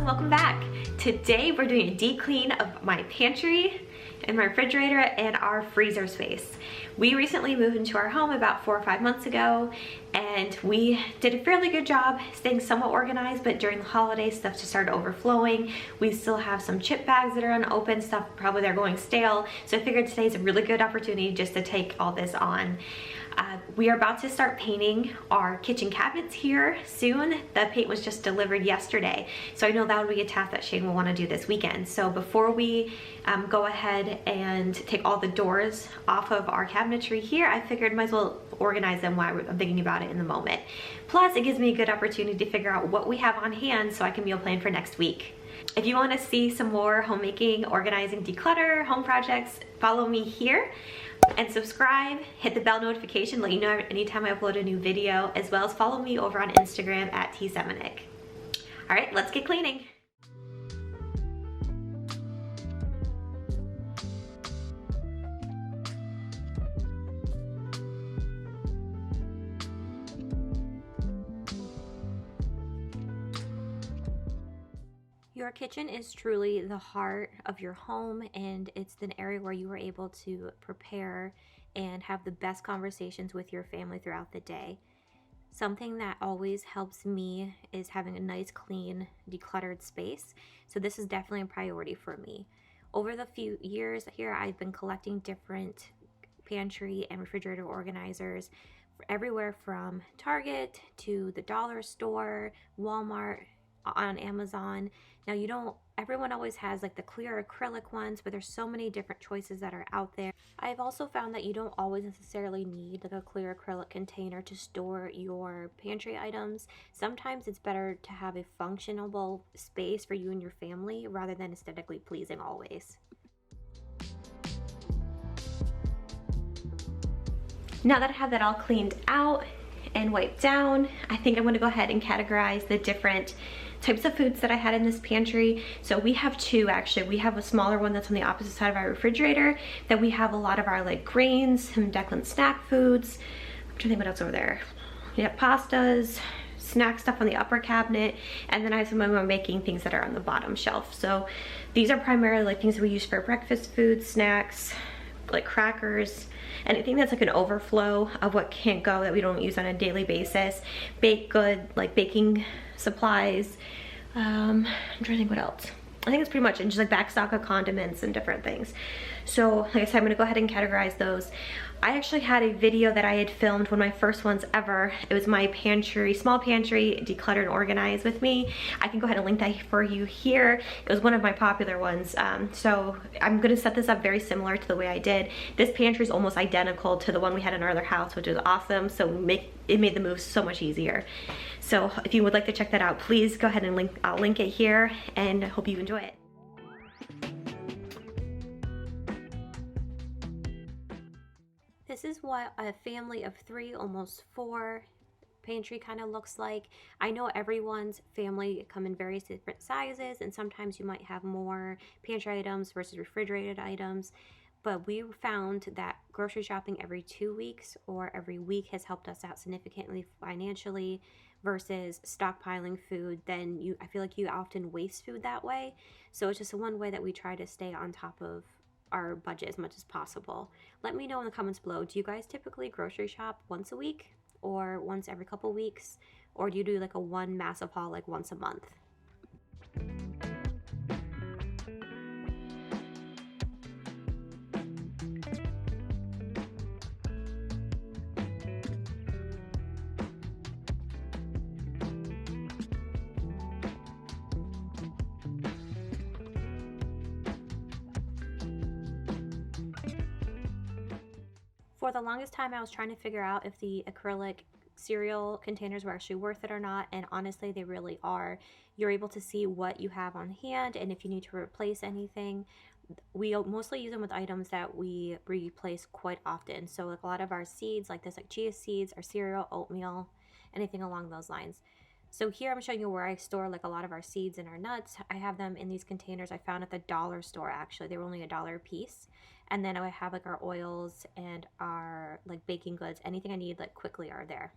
and welcome back. Today we're doing a deep clean of my pantry and my refrigerator and our freezer space. We recently moved into our home about 4 or 5 months ago, and we did a fairly good job staying somewhat organized, but during the holidays stuff just started overflowing. We still have some chip bags that are unopened, stuff probably they're going stale, so I figured today's a really good opportunity just to take all this on. We are about to start painting our kitchen cabinets here soon. The paint was just delivered yesterday, so I know that would be a task that Shane will want to do this weekend. So before we go ahead and take all the doors off of our cabinetry here, I figured might as well organize them while I'm thinking about it in the moment. Plus, it gives me a good opportunity to figure out what we have on hand so I can meal plan for next week. If you want to see some more homemaking, organizing, declutter, home projects, follow me here and subscribe. Hit the bell notification, let you know anytime I upload a new video, as well as follow me over on Instagram at tsemenick. All right, let's get cleaning. Your kitchen is truly the heart of your home, and it's an area where you are able to prepare and have the best conversations with your family throughout the day. Something that always helps me is having a nice, clean, decluttered space. So this is definitely a priority for me. Over the few years here, I've been collecting different pantry and refrigerator organizers everywhere from Target to the dollar store, Walmart, on Amazon. Now everyone always has like the clear acrylic ones, but there's so many different choices that are out there. I've also found that you don't always necessarily need like a clear acrylic container to store your pantry items. Sometimes it's better to have a functional space for you and your family rather than aesthetically pleasing always. Now that I have that all cleaned out and wiped down, I think I'm going to go ahead and categorize the different types of foods that I had in this pantry. So we have two actually. We have a smaller one that's on the opposite side of our refrigerator. Then we have a lot of our like grains, some Declan snack foods. I'm trying to think what else over there. We have pastas, snack stuff on the upper cabinet, and then I have some of my baking things that are on the bottom shelf. So these are primarily like things we use for breakfast food, snacks, like crackers, anything that's like an overflow of what can't go that we don't use on a daily basis. Baked good, like baking supplies. I'm trying to think what else. I think it's pretty much, and just like back stock of condiments and different things. So like I said, I'm gonna go ahead and categorize those. I actually had a video that I had filmed, one of my first ones ever. It was my pantry, small pantry, declutter and organize with me. I can go ahead and link that for you here. It was one of my popular ones. So I'm gonna set this up very similar to the way I did. This pantry is almost identical to the one we had in our other house, which is awesome. So it made the move so much easier. So if you would like to check that out, please go ahead and I'll link it here, and I hope you enjoy it. This is what a family of 3, almost 4 pantry kind of looks like. I know everyone's family come in various different sizes, and sometimes you might have more pantry items versus refrigerated items. But we found that grocery shopping every 2 weeks or every week has helped us out significantly financially versus stockpiling food. Then I feel like you often waste food that way. So it's just one way that we try to stay on top of our budget as much as possible. Let me know in the comments below, do you guys typically grocery shop once a week or once every couple weeks, or do you do like a one massive haul like once a month? For the longest time, I was trying to figure out if the acrylic cereal containers were actually worth it or not, and honestly, they really are. You're able to see what you have on hand and if you need to replace anything. We mostly use them with items that we replace quite often. So like a lot of our seeds, like this, like chia seeds, our cereal, oatmeal, anything along those lines. So here I'm showing you where I store like a lot of our seeds and our nuts. I have them in these containers I found at the dollar store actually. They were only $1 a piece. And then I have like our oils and our like baking goods. Anything I need like quickly are there.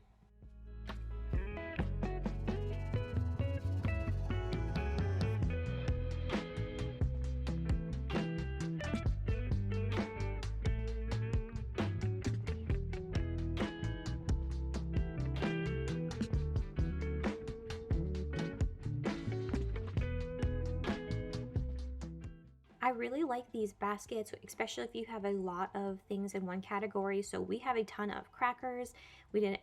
I really like these baskets, especially if you have a lot of things in one category. So we have a ton of crackers.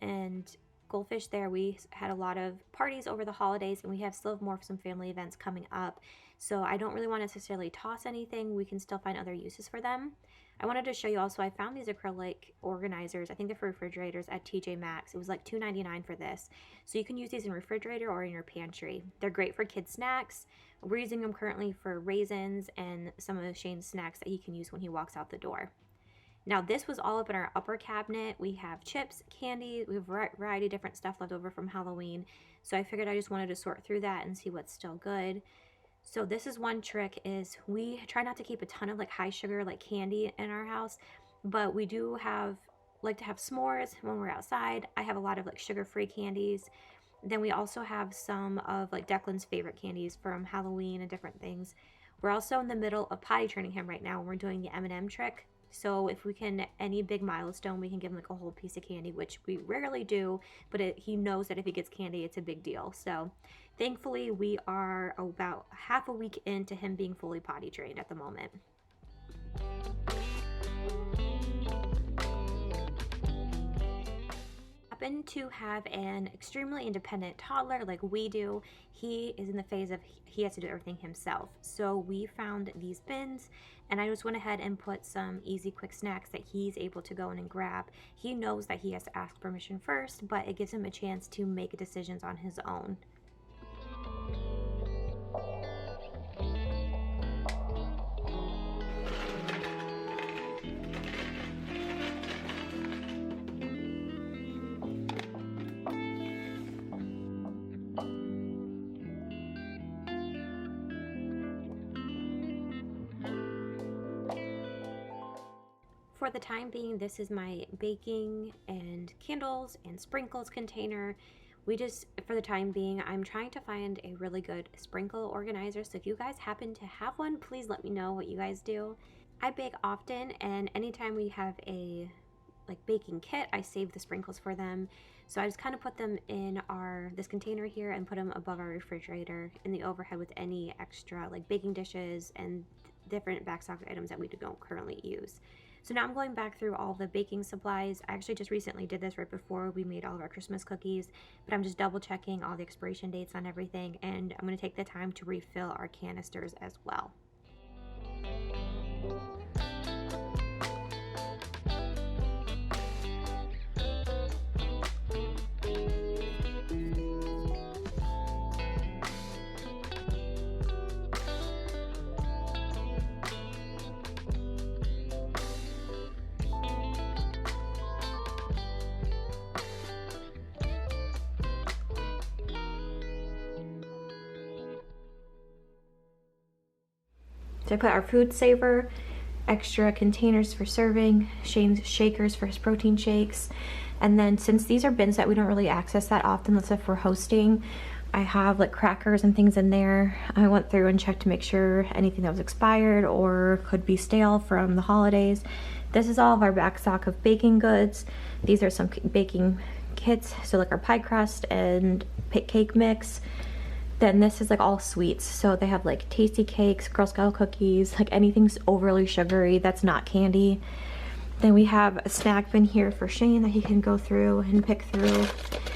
And Goldfish there. We had a lot of parties over the holidays, and we still have more of some family events coming up. So I don't really want to necessarily toss anything. We can still find other uses for them. I wanted to show you also, I found these acrylic organizers. I think they're for refrigerators at TJ Maxx. It was like $2.99 for this. So you can use these in refrigerator or in your pantry. They're great for kids' snacks. We're using them currently for raisins and some of Shane's snacks that he can use when he walks out the door. Now this was all up in our upper cabinet. We have chips, candy, we have a variety of different stuff left over from Halloween. So I figured I just wanted to sort through that and see what's still good. So this is one trick, is we try not to keep a ton of like high sugar like candy in our house, but we do like to have s'mores when we're outside. I have a lot of like sugar-free candies. Then we also have some of like Declan's favorite candies from Halloween and different things. We're also in the middle of potty training him right now, and we're doing the M&M trick. So if we can, any big milestone, we can give him like a whole piece of candy, which we rarely do, but he knows that if he gets candy, it's a big deal. So thankfully we are about half a week into him being fully potty trained at the moment. Happen to have an extremely independent toddler like we do. He is in the phase of he has to do everything himself. So we found these bins, and I just went ahead and put some easy quick snacks that he's able to go in and grab. He knows that he has to ask permission first, but it gives him a chance to make decisions on his own. For the time being, this is my baking and candles and sprinkles container. For the time being, I'm trying to find a really good sprinkle organizer. So if you guys happen to have one, please let me know what you guys do. I bake often, and anytime we have a baking kit, I save the sprinkles for them. So I just kind of put them in this container here and put them above our refrigerator in the overhead with any extra like baking dishes and different backstock items that we don't currently use. So now I'm going back through all the baking supplies. I actually just recently did this right before we made all of our Christmas cookies, but I'm just double checking all the expiration dates on everything, and I'm going to take the time to refill our canisters as well. So I put our food saver, extra containers for serving, Shane's shakers for his protein shakes, and then since these are bins that we don't really access that often, let's say if we're hosting, I have like crackers and things in there. I went through and checked to make sure anything that was expired or could be stale from the holidays. This is all of our back stock of baking goods. These are some baking kits, so like our pie crust and cake mix. Then this is like all sweets, so they have like tasty cakes, Girl Scout cookies, like anything's overly sugary that's not candy. Then we have a snack bin here for Shane that he can go through and pick through,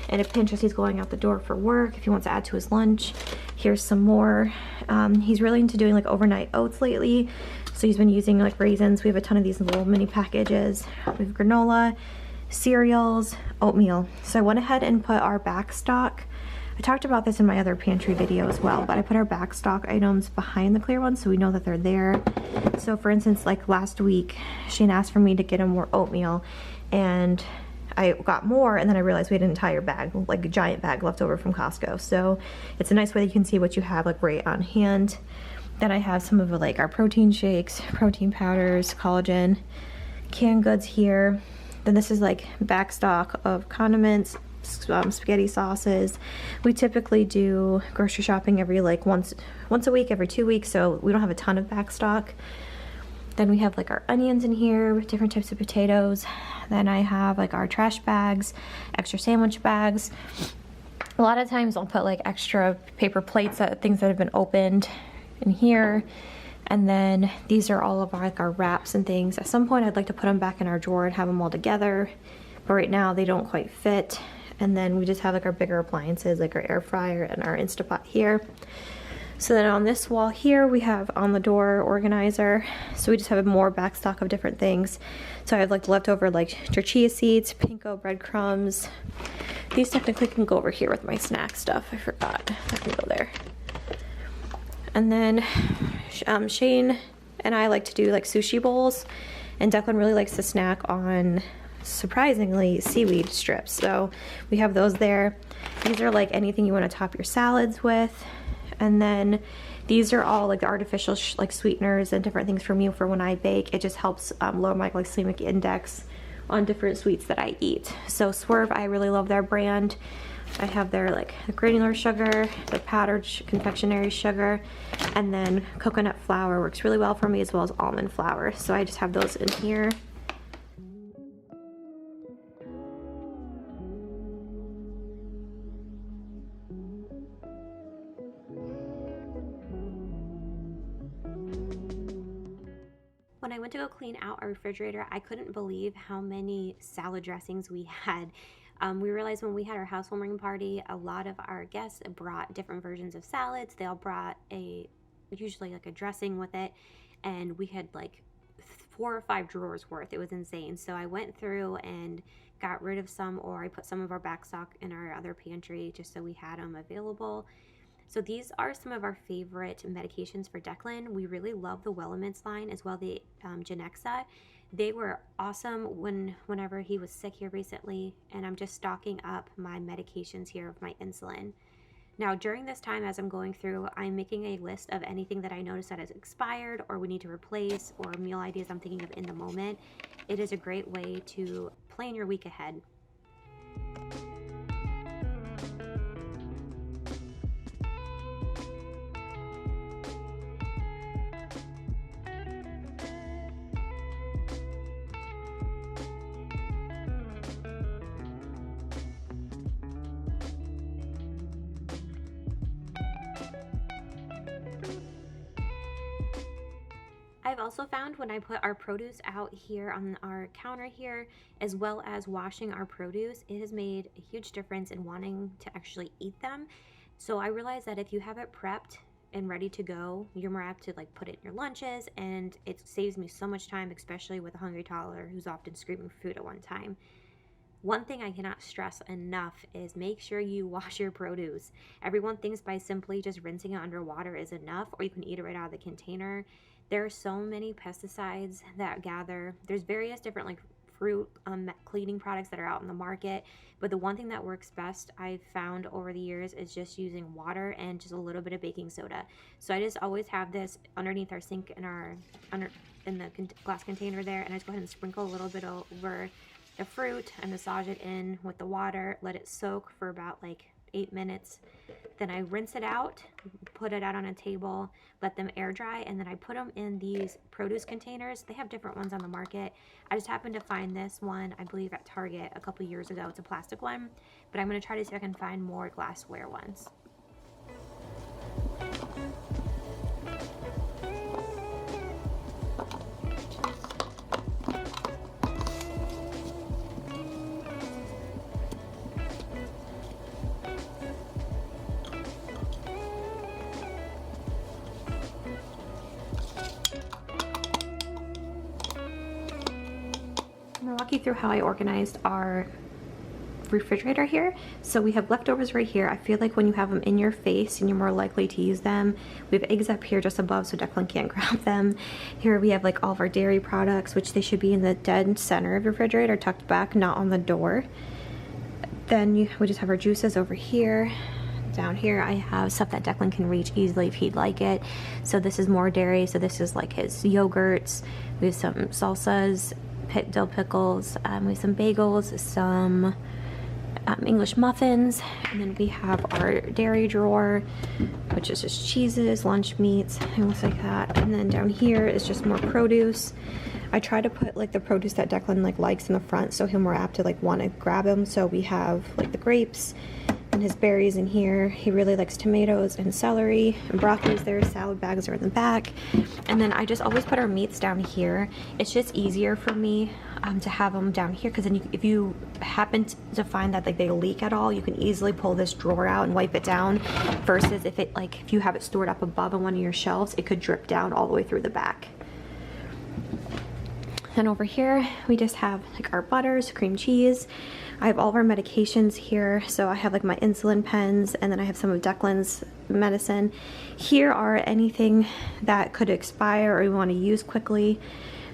and a pinch as he's going out the door for work if he wants to add to his lunch. Here's some more. He's really into doing like overnight oats lately, so he's been using like raisins. We have a ton of these little mini packages. We have granola, cereals, oatmeal. So I went ahead and put our back stock. I talked about this in my other pantry video as well, but I put our back stock items behind the clear ones so we know that they're there. So for instance, like last week, Shane asked for me to get him more oatmeal, and I got more, and then I realized we had an entire bag, like a giant bag left over from Costco. So it's a nice way that you can see what you have like right on hand. Then I have some of like our protein shakes, protein powders, collagen, canned goods here. Then this is like back stock of condiments, spaghetti sauces. We typically do grocery shopping every like once a week, every 2 weeks, so we don't have a ton of back stock. Then we have like our onions in here, different types of potatoes. Then I have like our trash bags, extra sandwich bags. A lot of times I'll put like extra paper plates, things that have been opened in here. And then these are all of our, like, our wraps and things. At some point I'd like to put them back in our drawer and have them all together, but right now they don't quite fit. And then we just have like our bigger appliances, like our air fryer and our Instapot here. So then on this wall here, we have on the door organizer. So we just have more back stock of different things. So I have like leftover like tortilla seeds, panko breadcrumbs. These technically can go over here with my snack stuff. I forgot, that can go there. And then Shane and I like to do like sushi bowls, and Declan really likes to snack on, surprisingly, seaweed strips. So we have those there. These are like anything you want to top your salads with. And then these are all like the artificial like sweeteners and different things for me for when I bake. It just helps lower my glycemic index on different sweets that I eat. So Swerve, I really love their brand. I have their like the granular sugar, the powdered confectionery sugar, and then coconut flour works really well for me, as well as almond flour. So I just have those in here. When I went to go clean out our refrigerator, I couldn't believe how many salad dressings we had. We realized when we had our housewarming party, a lot of our guests brought different versions of salads. They all brought usually like a dressing with it, and we had like 4 or 5 drawers worth. It was insane. So I went through and got rid of some, or I put some of our back stock in our other pantry just so we had them available. So these are some of our favorite medications for Declan. We really love the Wellemints line, as well the Genexa. They were awesome whenever he was sick here recently, and I'm just stocking up my medications here of my insulin. Now during this time, as I'm going through, I'm making a list of anything that I notice that has expired or we need to replace, or meal ideas I'm thinking of in the moment. It is a great way to plan your week ahead. I've also found when I put our produce out here on our counter here, as well as washing our produce, it has made a huge difference in wanting to actually eat them. So I realized that if you have it prepped and ready to go, you're more apt to like put it in your lunches, and it saves me so much time, especially with a hungry toddler who's often screaming for food at one time. One thing I cannot stress enough is make sure you wash your produce. Everyone thinks by simply just rinsing it under water is enough, or you can eat it right out of the container. There are so many pesticides that gather. There's various different like fruit cleaning products that are out in the market, but the one thing that works best I've found over the years is just using water and just a little bit of baking soda. So I just always have this underneath our sink in the glass container there, and I just go ahead and sprinkle a little bit over the fruit and massage it in with the water, let it soak for about like 8 minutes. Then I rinse it out, put it out on a table, let them air dry, and then I put them in these produce containers. They have different ones on the market. I just happened to find this one, I believe at Target a couple years ago. It's a plastic one, but I'm going to try to see if I can find more glassware ones. Walk you through how I organized our refrigerator here. So we have leftovers right here. I feel like when you have them in your face and you're more likely to use them. We have eggs up here just above so Declan can't grab them. Here we have like all of our dairy products, which they should be in the dead center of your refrigerator, tucked back, not on the door. Then we just have our juices over here. Down here I have stuff that Declan can reach easily if he'd like it. So this is more dairy, so this is like his yogurts. We have some salsas, dill pickles, we have some bagels, some English muffins, and then we have our dairy drawer, which is just cheeses, lunch meats, things like that. And then down here is just more produce. I try to put like the produce that Declan likes in the front, so he'll more apt to like want to grab them. So we have like the grapes, and his berries in here. He really likes tomatoes and celery and broccoli's there. Salad bags are in the back. And then I just always put our meats down here. It's just easier for me to have them down here, because then if you happen to find that like they leak at all, you can easily pull this drawer out and wipe it down, versus if you have it stored up above on one of your shelves, it could drip down all the way through the back. And over here we just have like our butters, cream cheese. I have all of our medications here. So I have like my insulin pens, and then I have some of Declan's medicine. Here are anything that could expire or we want to use quickly.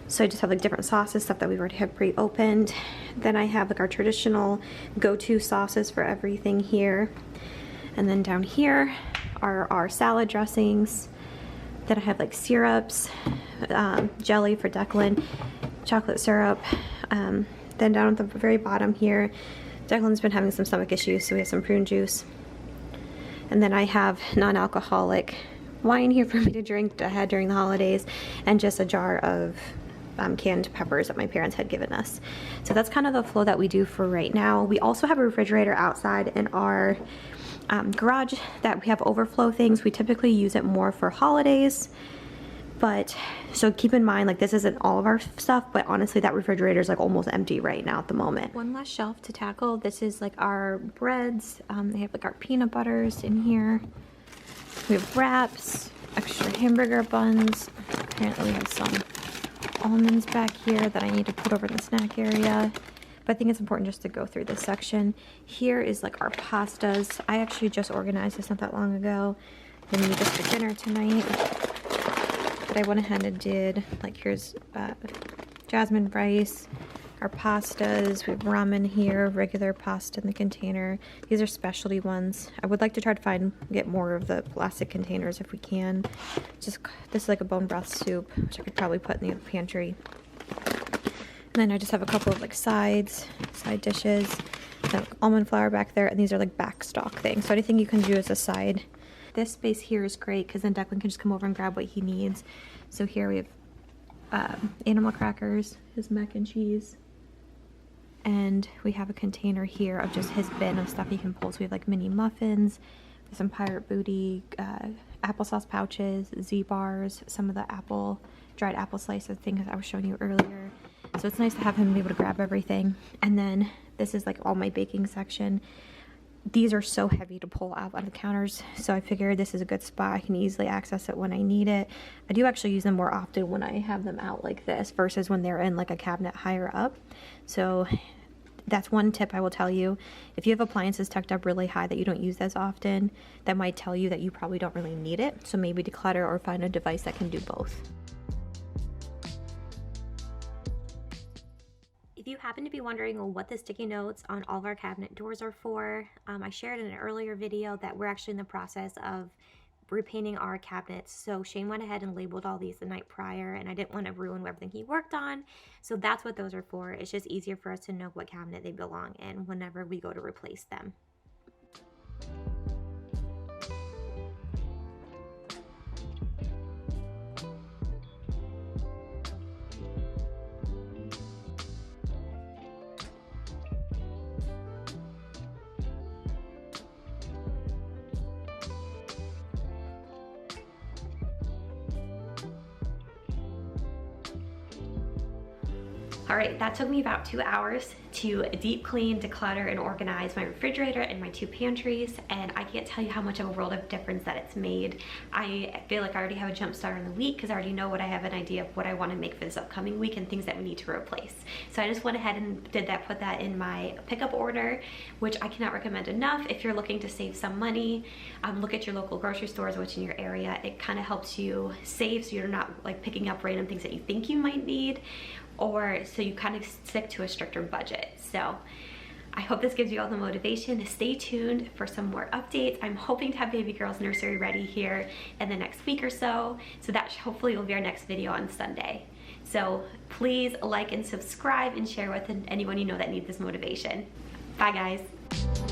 So I just have like different sauces, stuff that we already have pre-opened. Then I have like our traditional go-to sauces for everything here. And then down here are our salad dressings. Then I have like syrups, jelly for Declan, chocolate syrup. Then down at the very bottom here, Declan's been having some stomach issues, so we have some prune juice. And then I have non-alcoholic wine here for me to drink that I had during the holidays, and just a jar of canned peppers that my parents had given us. So that's kind of the flow that we do for right now. We also have a refrigerator outside in our garage that we have overflow things. We typically use it more for holidays. But so keep in mind, like, this isn't all of our stuff, but honestly that refrigerator is like almost empty right now at the moment. One last shelf to tackle. This is like our breads. They have like our peanut butters in here. We have wraps, extra hamburger buns. Apparently we have some almonds back here that I need to put over in the snack area. But I think it's important just to go through this section. Here is like our pastas. I actually just organized this not that long ago. We need this for dinner tonight. But I went ahead and did, like, here's jasmine rice, our pastas. We have ramen here, regular pasta in the container. These are specialty ones. I would like to try to get more of the plastic containers if we can. This is like a bone broth soup, which I could probably put in the pantry. And then I just have a couple of like side dishes. Like almond flour back there, and these are like back stock things. So anything you can do as a side. This space here is great because then Declan can just come over and grab what he needs. So here we have animal crackers, his mac and cheese, and we have a container here of just his bin of stuff he can pull. So we have like mini muffins, some pirate booty, applesauce pouches, Z-bars, some of the dried apple slices things I was showing you earlier. So it's nice to have him be able to grab everything. And then this is like all my baking section. These are so heavy to pull out on the counters, so I figured this is a good spot. I can easily access it when I need it. I do actually use them more often when I have them out like this versus when they're in like a cabinet higher up. So that's one tip I will tell you. If you have appliances tucked up really high that you don't use as often, that might tell you that you probably don't really need it. So maybe declutter or find a device that can do both. If you happen to be wondering what the sticky notes on all of our cabinet doors are for, I shared in an earlier video that we're actually in the process of repainting our cabinets. So Shane went ahead and labeled all these the night prior, and I didn't want to ruin everything he worked on. So that's what those are for. It's just easier for us to know what cabinet they belong in whenever we go to replace them. All right, that took me about 2 hours to deep clean, declutter, and organize my refrigerator and my 2 pantries, and I can't tell you how much of a world of difference that it's made. I feel like I already have a jump start in the week because I already know I have an idea of what I want to make for this upcoming week and things that we need to replace. So I just went ahead and put that in my pickup order, which I cannot recommend enough. If you're looking to save some money, look at your local grocery stores, what's in your area. It kind of helps you save so you're not like picking up random things that you think you might need, or so you kind of stick to a stricter budget. So I hope this gives you all the motivation. Stay tuned for some more updates. I'm hoping to have baby girl's nursery ready here in the next week or so. So that hopefully will be our next video on Sunday. So please like and subscribe and share with anyone you know that needs this motivation. Bye guys.